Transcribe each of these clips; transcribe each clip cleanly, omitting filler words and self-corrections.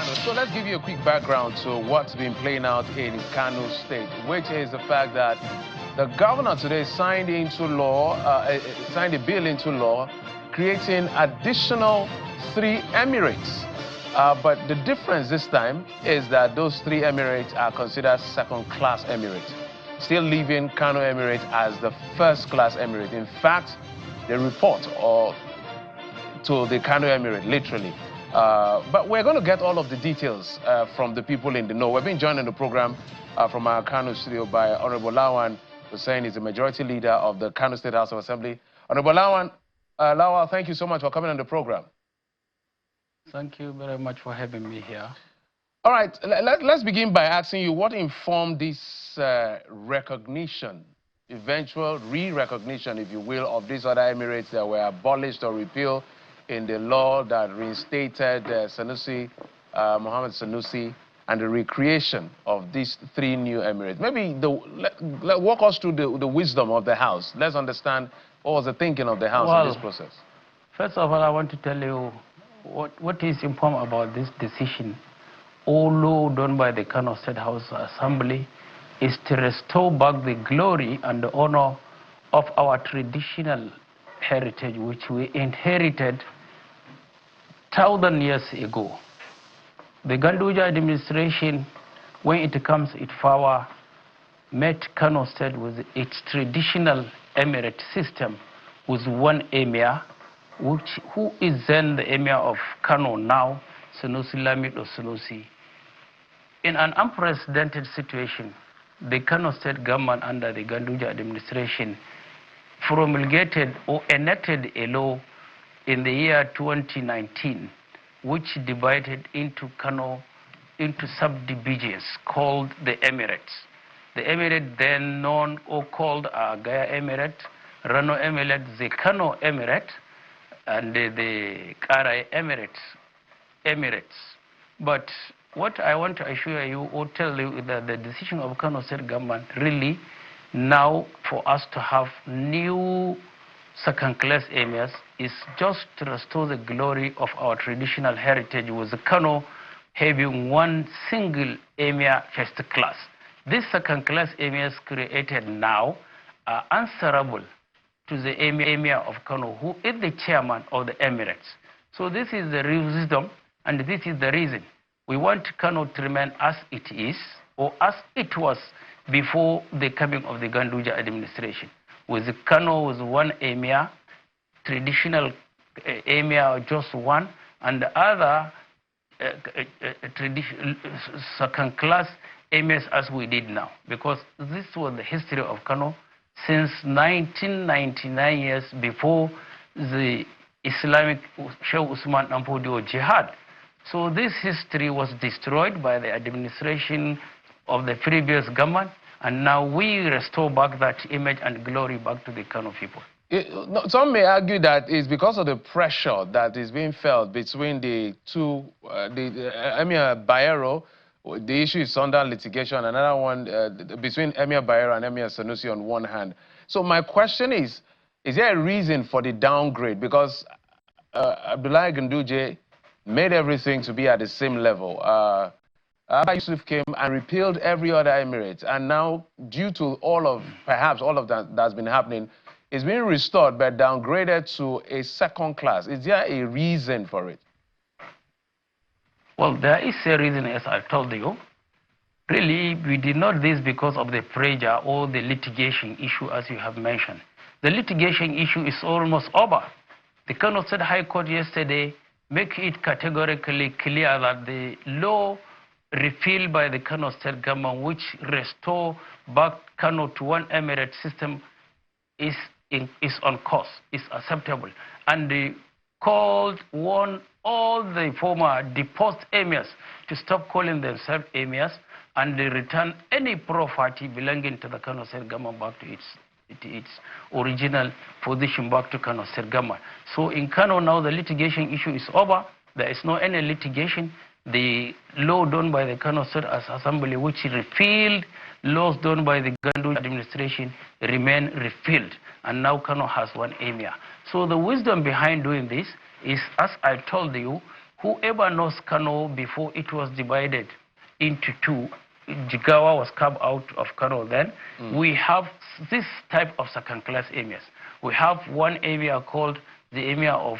Kano. So let's give you a quick background to what's been playing out in Kano State, which is the fact that the governor today signed a bill into law, creating additional 3 Emirates. But the difference this time is that those 3 Emirates are considered second-class Emirates, still leaving Kano Emirate as the first-class Emirate. In fact, the report to the Kano Emirate, literally. But we're going to get all of the details from the people in the know. We've been joined in the program from our Kano studio by Honorable Lawan Hussein. He's the majority leader of the Kano State House of Assembly. Honorable Lawan, thank you so much for coming on the program. Thank you very much for having me here. All right, let's begin by asking you what informed this recognition, eventual re-recognition, if you will, of these other Emirates that were abolished or repealed in the law that reinstated Mohammed Sanusi, and the recreation of these 3 new Emirates. Maybe walk us through the wisdom of the House. Let's understand what was the thinking of the House in this process. First of all, I want to tell you what is important about this decision, all law done by the Kano State House Assembly, is to restore back the glory and the honor of our traditional heritage, which we inherited 1,000 years ago. The Ganduje administration, when it comes in power, met Kano State with its traditional emirate system with 1 emir, who is then the emir of Kano now, Sanusi Lamido Sanusi. In an unprecedented situation, the Kano State government under the Ganduje administration promulgated or enacted a law in the year 2019, which divided into Kano into subdivisions called the Emirates. The Emirate then known or called Gaya Emirate, Rano Emirate, the Kano Emirate, and the Karai Emirates. But what I want to assure you or tell you is that the decision of Kano State government really now for us to have new second-class emirs is just to restore the glory of our traditional heritage, with Kano having 1 single emir first class. These second-class emirs created now are answerable to the emir of Kano, who is the chairman of the Emirates. So this is the real wisdom, and this is the reason. We want Kano to remain as it is, or as it was before the coming of the Ganduje administration, with Kano with 1 emir, traditional emir just 1, and the other second-class emirs as we did now, because this was the history of Kano since 1999 years before the Islamic Sheikh Usman Ampodio jihad. So this history was destroyed by the administration of the previous government, and now we restore back that image and glory back to the Kano people. Some may argue that it's because of the pressure that is being felt between the 2, Emir Bayero. The issue is under litigation. Another one between Emir Bayero and Emir Sanusi on one hand. So my question is there a reason for the downgrade? Because Abdullahi Ganduje made everything to be at the same level. Yusuf came and repealed every other emirate, and now, due to perhaps all of that that's been happening, it's being restored but downgraded to a second class. Is there a reason for it? Well, there is a reason, as I told you. Really, we did not this because of the pressure or the litigation issue, as you have mentioned. The litigation issue is almost over. The Kano State High Court yesterday made it categorically clear that the law repealed by the Kano State government, which restore back Kano to 1 emirate system, is on course, is acceptable. And they warned all the former deposed emirs to stop calling themselves emirs, and they return any property belonging to the Kano State government back to its original position, back to Kano State government. So in Kano now the litigation issue is over. There is no any litigation. The law done by the Kano State Assembly, which repealed laws done by the Ganduje administration, remain repealed, and now Kano has 1 emir. So the wisdom behind doing this is, as I told you, Whoever knows Kano before it was divided into two, Jigawa was carved out of Kano then. We have this type of second-class emirs. We have one emir called the emir of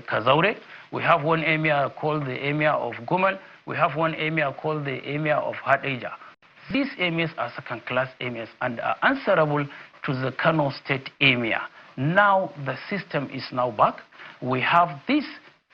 Kazaure. We have one emir called the emir of Gumal. We have one emir called the emir of Hadija. These emirs are second-class emirs and are answerable to the Kano state emir. Now the system is now back. We have these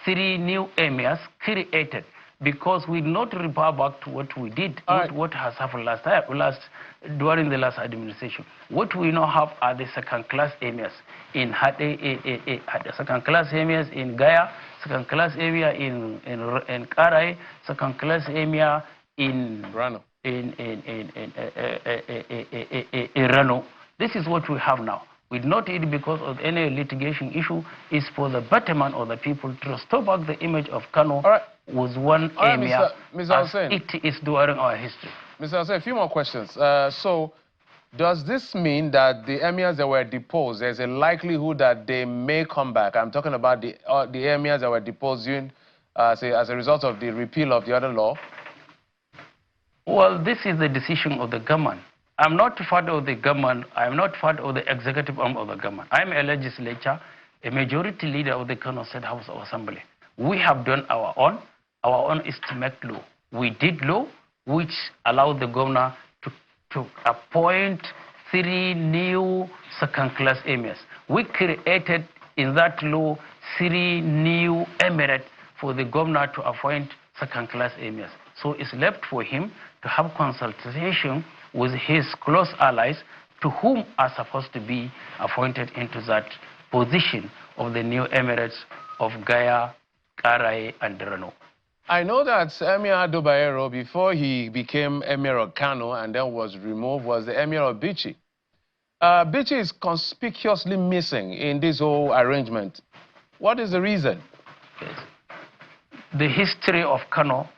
three new emirs created because we not refer back to what we did, what has happened during the last administration. What we now have are the second-class emirs in second-class emirs in Gaya, second-class emir in Karai, second-class emir in Rano. In Rano. This is what we have now. We not it because of any litigation issue. It's for the betterment of the people to restore back the image of Kano was one emir as it is during our history. Mr. Hussein, a few more questions. So, does this mean that the emirs that were deposed, there's a likelihood that they may come back? I'm talking about the emirs that were deposed as a result of the repeal of the other law. Well, this is the decision of the government. I'm not part of the government. I'm not part of the executive arm of the government. I'm a legislator, a majority leader of the Kano State House of Assembly. We have done our own. Our own is to make law. We did law, which allowed the governor to appoint 3 new second-class emirs. We created in that law 3 new emirates for the governor to appoint second-class emirs. So it's left for him to have consultation with his close allies to whom are supposed to be appointed into that position of the new emirates of Gaya, Karai, and Rano. I know that Emir Adobayero, before he became Emir of Kano and then was removed, was the Emir of Bichi. Bichi is conspicuously missing in this whole arrangement. What is the reason? Yes. The history of Kano,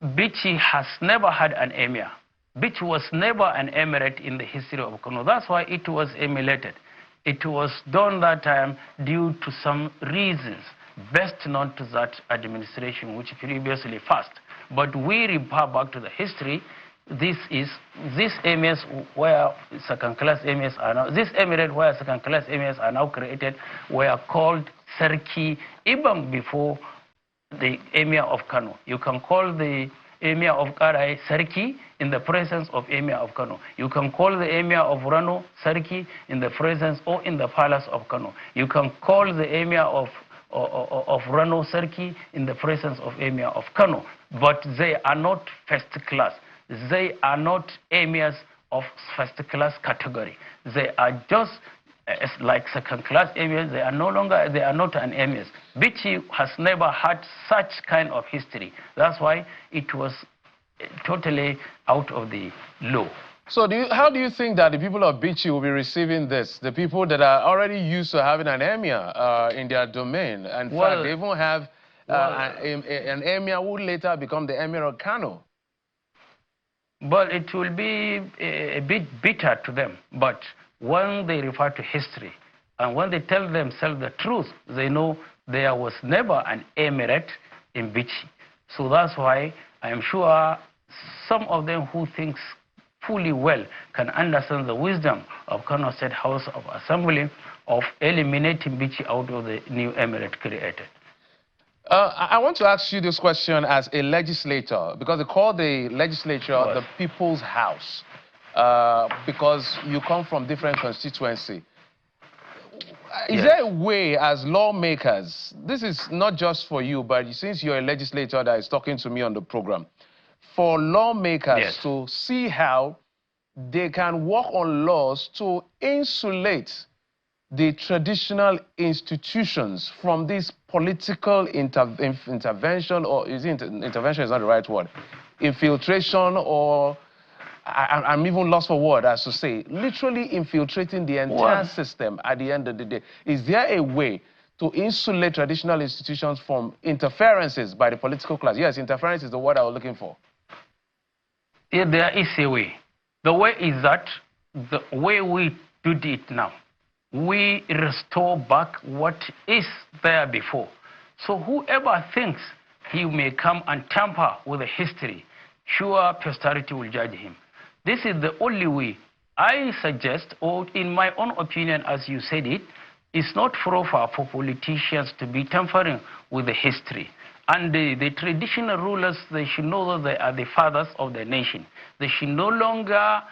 Bichi has never had an emir. Bichi was never an emirate in the history of Kano. That's why it was emulated. It was done that time due to some reasons best known to that administration which previously passed. But we refer back to the history. These emirs where second-class emirs are now, this emirate where second-class emirs are now created were called Serki even before the emir of Kano. You can call the emir of Karai Serki in the presence of emir of Kano. You can call the emir of Rano Serki in the presence or in the palace of Kano. You can call the emir of Rano Serki in the presence of emir of Kano. But they are not first class. They are not emirs of first class category. They are just like second class emirs. They are not an emirs. Bichi has never had such kind of history. That's why it was totally out of the law. So how do you think that the people of Bichi will be receiving this? The people that are already used to having an emir in their domain. In fact, they even have an emir who later become the emir of Kano. But it will be a bit bitter to them. But when they refer to history and when they tell themselves the truth, they know there was never an emirate in Bichi. So that's why I am sure some of them who think fully well can understand the wisdom of Kano State House of Assembly of eliminating Bichi out of the new emirate created. I want to ask you this question as a legislator, because they call the legislature the People's House, because you come from different constituency. Is there a way as lawmakers, this is not just for you, but since you're a legislator that is talking to me on the program, for lawmakers to see how they can work on laws to insulate the traditional institutions from this political intervention, or intervention is not the right word, infiltration, or I'm even lost for word as to say, literally infiltrating the entire system at the end of the day. Is there a way to insulate traditional institutions from interferences by the political class? Yes, interference is the word I was looking for. Yeah, there is a way. The way is that the way we do it now, we restore back what is there before. So whoever thinks he may come and tamper with the history, sure posterity will judge him. This is the only way. I suggest, or in my own opinion, as you said it, it's not proper for politicians to be tampering with the history. And the traditional rulers, they should know that they are the fathers of the nation. They should no longer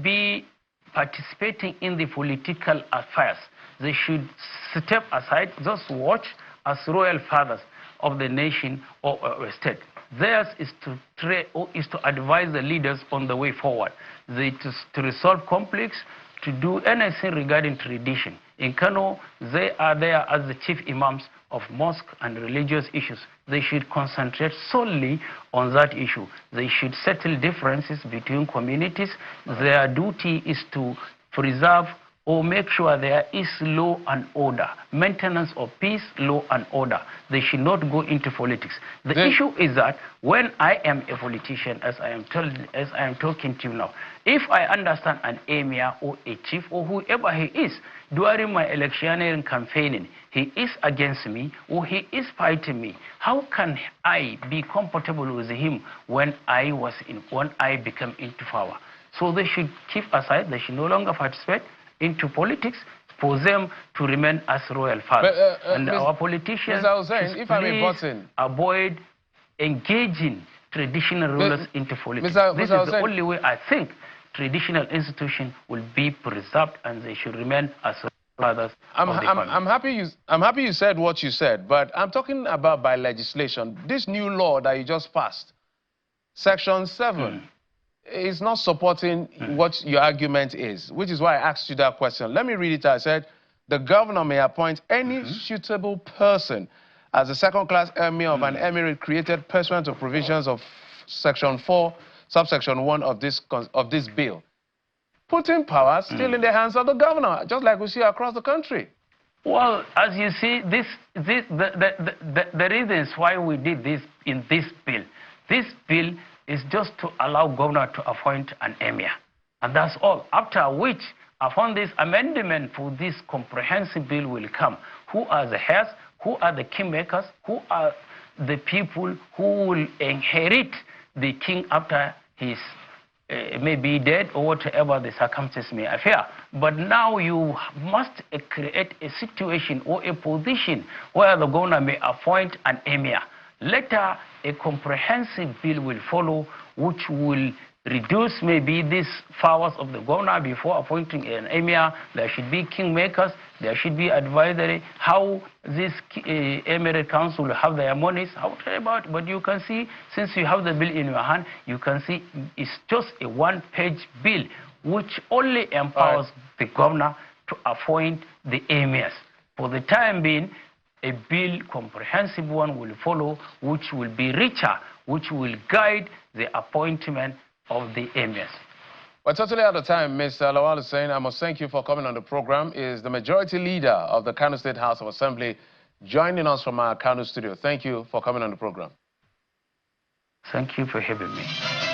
be participating in the political affairs. They should step aside, just watch as royal fathers of the nation or state. Theirs is to advise the leaders on the way forward. To resolve conflicts, to do anything regarding tradition. In Kano, they are there as the chief imams of mosque and religious issues. They should concentrate solely on that issue. They should settle differences between communities. Their duty is to preserve or make sure there is law and order, maintenance of peace, law and order. They should not go into politics. The issue is that when I am a politician, as I am talking to you now, if I understand an emir or a chief or whoever he is, during my electioneering campaigning, he is against me or he is fighting me, how can I be comfortable with him when I become into power? So they should keep aside, they should no longer participate into politics for them to remain as royal fathers. And our politicians should avoid engaging traditional rulers into politics. This is the only way I think traditional institutions will be preserved and they should remain as fathers of the family. I'm happy you said what you said, but I'm talking about by legislation. This new law that you just passed, Section 7, is not supporting what your argument is, which is why I asked you that question. Let me read it. I said, the governor may appoint any suitable person as a second-class emir of an emirate created pursuant to provisions of Section 4, subsection 1 of this bill. Putting power still in the hands of the governor, just like we see across the country. Well, as you see, the reasons why we did this in this bill is just to allow governor to appoint an emir. And that's all. After which, upon this amendment for this comprehensive bill will come, who are the heirs, who are the kingmakers, who are the people who will inherit the king after his may be dead or whatever the circumstances may appear. But now you must create a situation or a position where the governor may appoint an emir. Later, a comprehensive bill will follow which will reduce maybe these powers of the governor before appointing an emir. There should be kingmakers, there should be advisory, how this emirate council will have their monies, how to about. But you can see, since you have the bill in your hand, you can see it's just a one-page bill which only empowers the governor to appoint the emirs. For the time being, a bill, comprehensive one, will follow, which will be richer, which will guide the appointment of the emirs. We're totally out of time. Mr. Lawal is saying, I must thank you for coming on the program. Is the majority leader of the Kano State House of Assembly joining us from our Kano studio. Thank you for coming on the program. Thank you for having me.